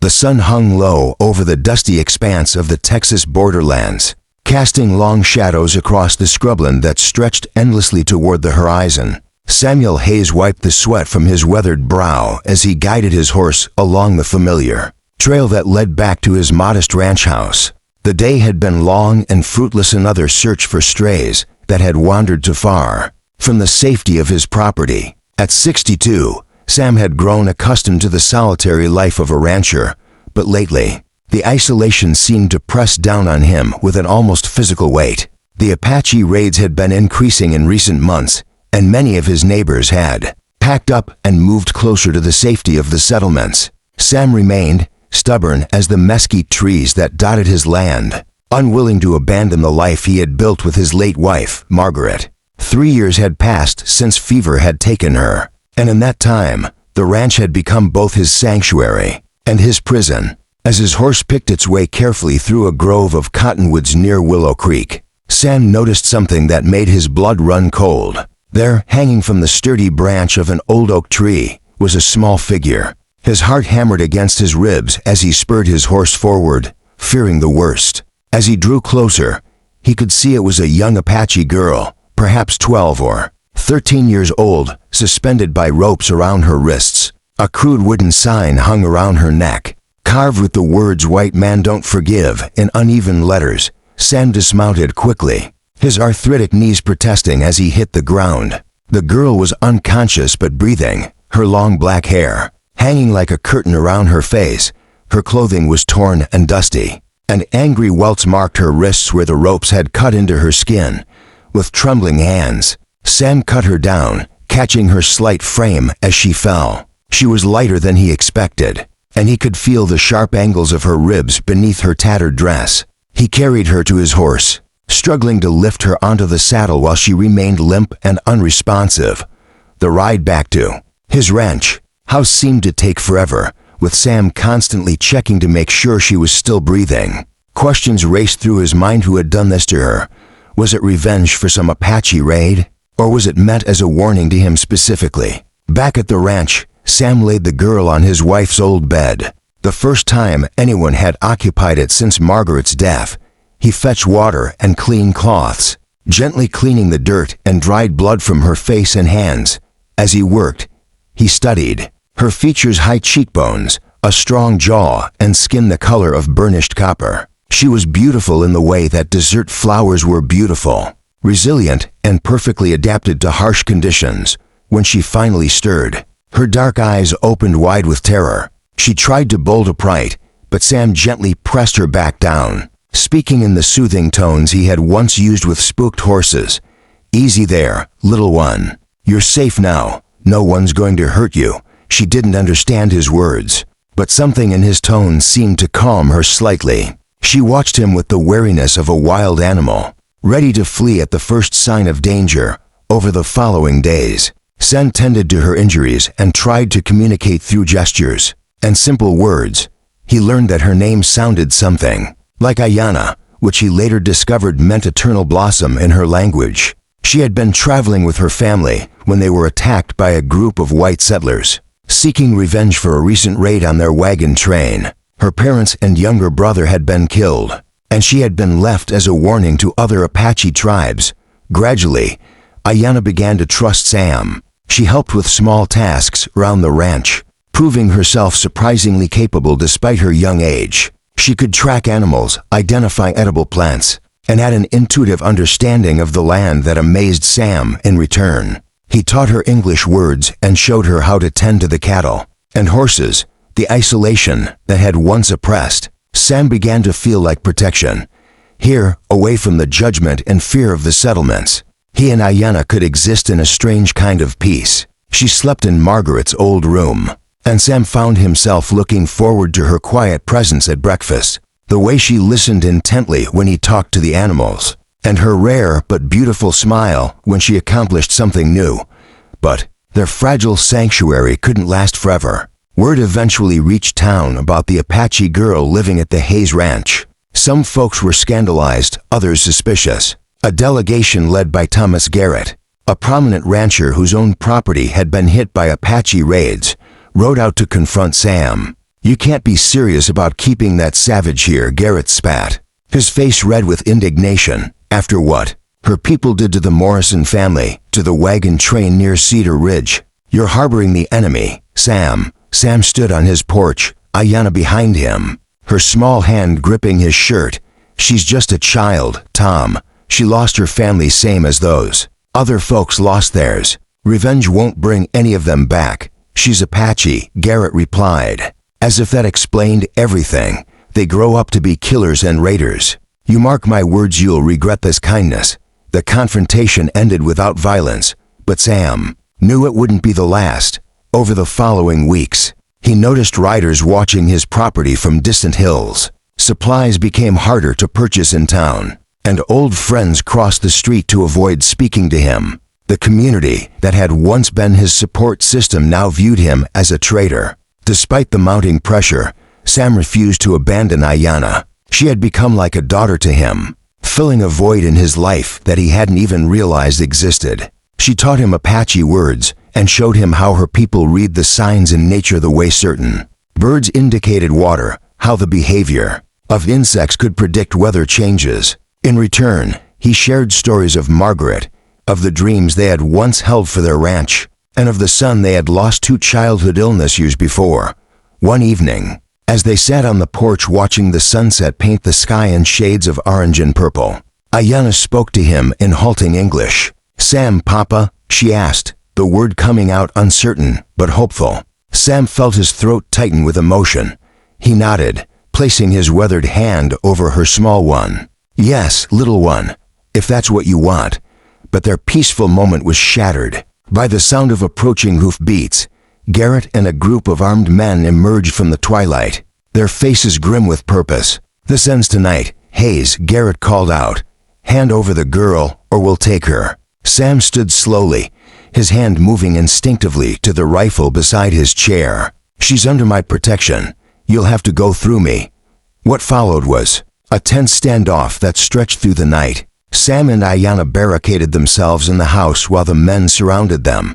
The sun hung low over the dusty expanse of the Texas borderlands, casting long shadows across the scrubland that stretched endlessly toward the horizon. Samuel Hayes wiped the sweat from his weathered brow as he guided his horse along the familiar trail that led back to his modest ranch house. The day had been long and fruitless, another search for strays that had wandered too far from the safety of his property. At 62, Sam had grown accustomed to the solitary life of a rancher, but lately, the isolation seemed to press down on him with an almost physical weight. The Apache raids had been increasing in recent months, and many of his neighbors had packed up and moved closer to the safety of the settlements. Sam remained stubborn as the mesquite trees that dotted his land, unwilling to abandon the life he had built with his late wife, Margaret. 3 years had passed since fever had taken her, and in that time, the ranch had become both his sanctuary and his prison. As his horse picked its way carefully through a grove of cottonwoods near Willow Creek, Sam noticed something that made his blood run cold. There, hanging from the sturdy branch of an old oak tree, was a small figure. His heart hammered against his ribs as he spurred his horse forward, fearing the worst. As he drew closer, he could see it was a young Apache girl, perhaps 12 or 13 years old, suspended by ropes around her wrists. A crude wooden sign hung around her neck, carved with the words "White Man Don't Forgive" in uneven letters. Sam dismounted quickly, his arthritic knees protesting as he hit the ground. The girl was unconscious but breathing, her long black hair hanging like a curtain around her face. Her clothing was torn and dusty, and angry welts marked her wrists where the ropes had cut into her skin. With trembling hands, Sam cut her down, catching her slight frame as she fell. She was lighter than he expected, and he could feel the sharp angles of her ribs beneath her tattered dress. He carried her to his horse, struggling to lift her onto the saddle while she remained limp and unresponsive. The ride back to his ranch house seemed to take forever, with Sam constantly checking to make sure she was still breathing. Questions raced through his mind. Who had done this to her? Was it revenge for some Apache raid? Or was it meant as a warning to him specifically? Back at the ranch, Sam laid the girl on his wife's old bed. The first time anyone had occupied it since Margaret's death. He fetched water and clean cloths, gently cleaning the dirt and dried blood from her face and hands. As he worked, he studied her features: high cheekbones, a strong jaw, and skin the color of burnished copper. She was beautiful in the way that desert flowers were beautiful, resilient and perfectly adapted to harsh conditions. When she finally stirred, her dark eyes opened wide with terror. She tried to bolt upright, but Sam gently pressed her back down, speaking in the soothing tones he had once used with spooked horses. "Easy there, little one. You're safe now. No one's going to hurt you." She didn't understand his words, but something in his tone seemed to calm her slightly. She watched him with the wariness of a wild animal, ready to flee at the first sign of danger. Over the following days, Sam tended to her injuries and tried to communicate through gestures and simple words. He learned that her name sounded something like Ayana, which he later discovered meant eternal blossom in her language. She had been traveling with her family when they were attacked by a group of white settlers, seeking revenge for a recent raid on their wagon train. Her parents and younger brother had been killed, and she had been left as a warning to other Apache tribes. Gradually, Ayana began to trust Sam. She helped with small tasks around the ranch, proving herself surprisingly capable despite her young age. She could track animals, identify edible plants, and had an intuitive understanding of the land that amazed Sam in return. He taught her English words and showed her how to tend to the cattle and horses. The isolation that had once oppressed Sam began to feel like protection. Here, away from the judgment and fear of the settlements, he and Ayana could exist in a strange kind of peace. She slept in Margaret's old room, and Sam found himself looking forward to her quiet presence at breakfast, the way she listened intently when he talked to the animals, and her rare but beautiful smile when she accomplished something new. But their fragile sanctuary couldn't last forever. Word eventually reached town about the Apache girl living at the Hayes Ranch. Some folks were scandalized, others suspicious. A delegation led by Thomas Garrett, a prominent rancher whose own property had been hit by Apache raids, rode out to confront Sam. "You can't be serious about keeping that savage here," Garrett spat, his face red with indignation. "After what her people did to the Morrison family, to the wagon train near Cedar Ridge. You're harboring the enemy, Sam." Sam stood on his porch, Ayanna behind him, her small hand gripping his shirt. "She's just a child, Tom. She lost her family same as those other folks lost theirs. Revenge won't bring any of them back. She's Apache," Garrett replied, as if that explained everything. "They grow up to be killers and raiders. You mark my words, you'll regret this kindness." The confrontation ended without violence, but Sam knew it wouldn't be the last. Over the following weeks, he noticed riders watching his property from distant hills. Supplies became harder to purchase in town, and old friends crossed the street to avoid speaking to him. The community that had once been his support system now viewed him as a traitor. Despite the mounting pressure, Sam refused to abandon Ayanna. She had become like a daughter to him, filling a void in his life that he hadn't even realized existed. She taught him Apache words and showed him how her people read the signs in nature the way certain birds indicated water, how the behavior of insects could predict weather changes. In return, he shared stories of Margaret, of the dreams they had once held for their ranch, and of the son they had lost to childhood illness years before. One evening, as they sat on the porch watching the sunset paint the sky in shades of orange and purple, Ayanna spoke to him in halting English. "Sam, Papa?" she asked, the word coming out uncertain but hopeful. Sam felt his throat tighten with emotion. He nodded, placing his weathered hand over her small one. "Yes, little one, if that's what you want." But their peaceful moment was shattered by the sound of approaching hoofbeats. Garrett and a group of armed men emerged from the twilight, their faces grim with purpose. "This ends tonight, Hayes," Garrett called out. "Hand over the girl, or we'll take her." Sam stood slowly, his hand moving instinctively to the rifle beside his chair. "She's under my protection. You'll have to go through me." What followed was a tense standoff that stretched through the night. Sam and Ayanna barricaded themselves in the house while the men surrounded them.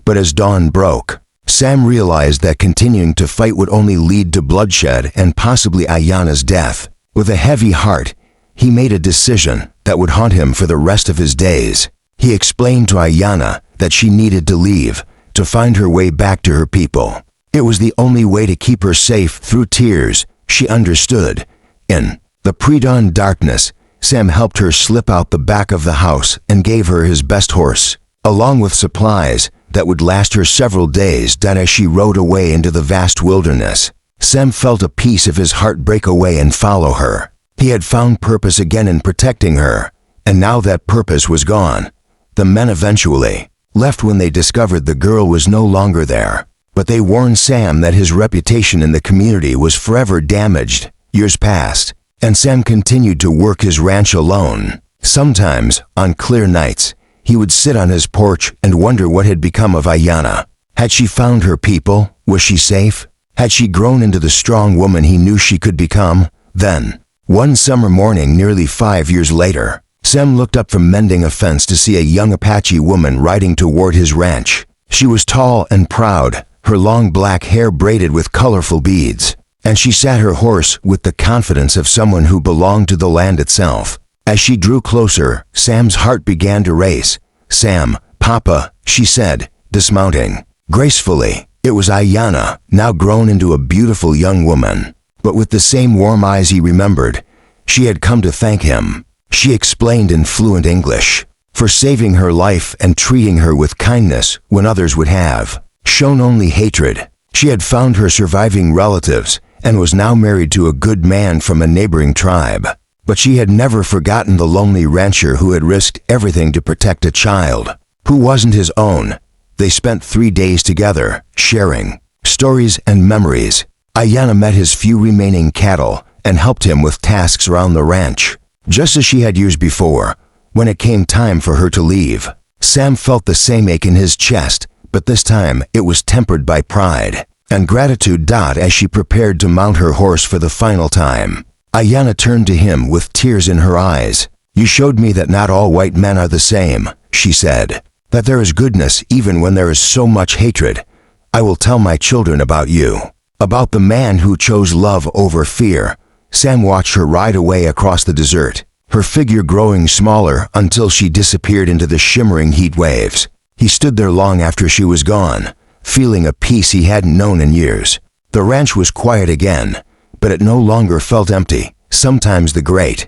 But as dawn broke, Sam realized that continuing to fight would only lead to bloodshed and possibly Ayanna's death. With a heavy heart, he made a decision that would haunt him for the rest of his days. He explained to Ayanna that she needed to leave, to find her way back to her people. It was the only way to keep her safe. Through tears, she understood. In the pre-dawn darkness, Sam helped her slip out the back of the house and gave her his best horse, along with supplies that would last her several days. Then as she rode away into the vast wilderness, Sam felt a piece of his heart break away and follow her. He had found purpose again in protecting her, and now that purpose was gone. The men eventually left when they discovered the girl was no longer there, but they warned Sam that his reputation in the community was forever damaged. Years passed, and Sam continued to work his ranch alone. Sometimes, on clear nights, he would sit on his porch and wonder what had become of Ayanna. Had she found her people? Was she safe? Had she grown into the strong woman he knew she could become? Then, one summer morning nearly 5 years later, Sam looked up from mending a fence to see a young Apache woman riding toward his ranch. She was tall and proud, her long black hair braided with colorful beads, and she sat her horse with the confidence of someone who belonged to the land itself. As she drew closer, Sam's heart began to race. "Sam, Papa," she said, dismounting gracefully. It was Ayanna, now grown into a beautiful young woman. But with the same warm eyes he remembered, she had come to thank him. She explained in fluent English, for saving her life and treating her with kindness when others would have shown only hatred. She had found her surviving relatives and was now married to a good man from a neighboring tribe. But she had never forgotten the lonely rancher who had risked everything to protect a child who wasn't his own. They spent 3 days together, sharing stories and memories. Ayanna met his few remaining cattle and helped him with tasks around the ranch. Just as she had years before, when it came time for her to leave, Sam felt the same ache in his chest, but this time it was tempered by pride and gratitude. As she prepared to mount her horse for the final time, Ayanna turned to him with tears in her eyes. "You showed me that not all white men are the same," she said, "that there is goodness even when there is so much hatred. I will tell my children about you." About the man who chose love over fear. Sam watched her ride away across the desert, her figure growing smaller until she disappeared into the shimmering heat waves. He stood there long after she was gone, feeling a peace he hadn't known in years. The ranch was quiet again, but it no longer felt empty. Sometimes the great,